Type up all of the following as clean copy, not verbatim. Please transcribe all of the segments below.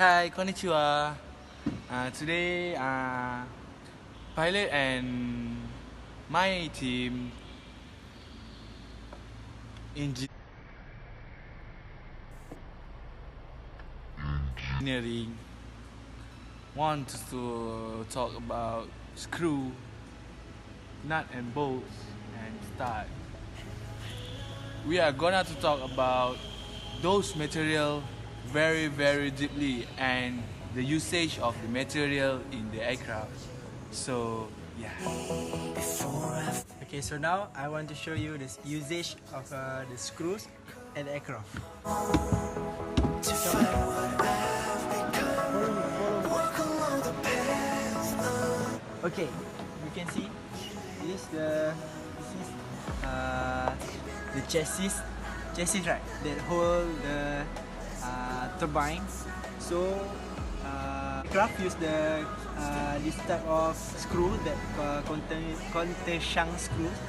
Hi, konnichiwa. Today, pilot and my team engineering wants to talk about screw, nut and bolts, and stud. We are gonna to talk about those material very deeply and the usage of the material in the aircraft. So yeah. Okay, so now I want to show you the usage of the screws and the aircraft. Okay, you can see this is the chassis right that hold the turbine. So aircraft use this type of screw that contain shank screws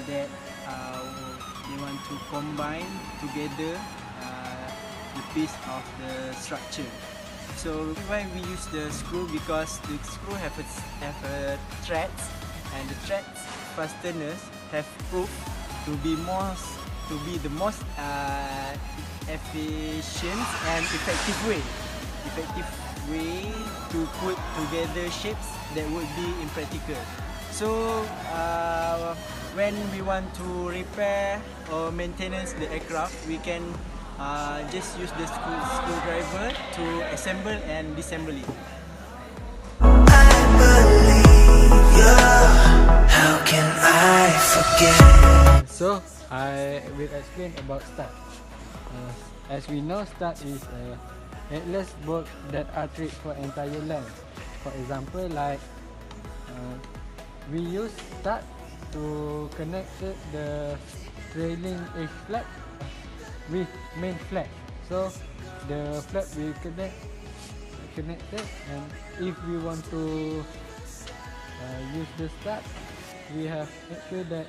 that they want to combine together the piece of the structure. So why we use the screw, because the screw have a threads, and the threads fasteners have proved to be the most efficient and effective way to put together shapes that would be impractical. So when we want to repair or maintenance the aircraft, we can just use the screwdriver to assemble and disassemble it. I believe you. How can I forget? So I will explain about stud. As we know, stud is a headless bolt that are treated for entire length. For example, like we use stud to connect the trailing edge flap with main flap. So the flap will connected, and if we want to use the stud, we have make sure that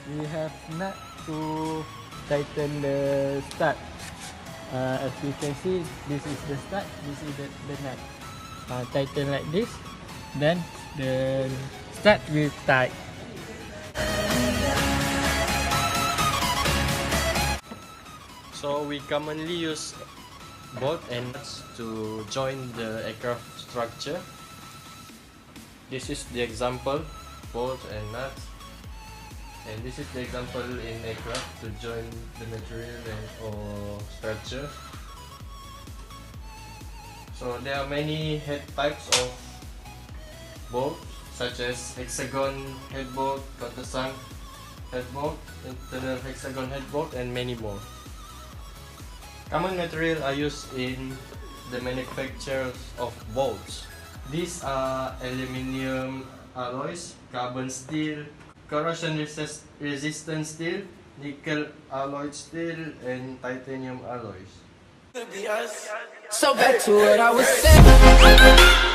we have nut to tighten the stud. As you can see, this is the stud, this is the nut. Tighten like this, then the stud will tight. So we commonly use bolt and nuts to join the aircraft structure. This is the example, bolt and nuts, and this is the example in aircraft to join the material or structure. So there are many head types of bolt, such as hexagon head bolt, countersunk head bolt, internal hexagon head bolt, and many more. Common material are used in the manufacture of bolts. These are aluminium alloys, carbon steel, corrosion resistant steel, nickel alloy steel, and titanium alloys. So back to what I was saying.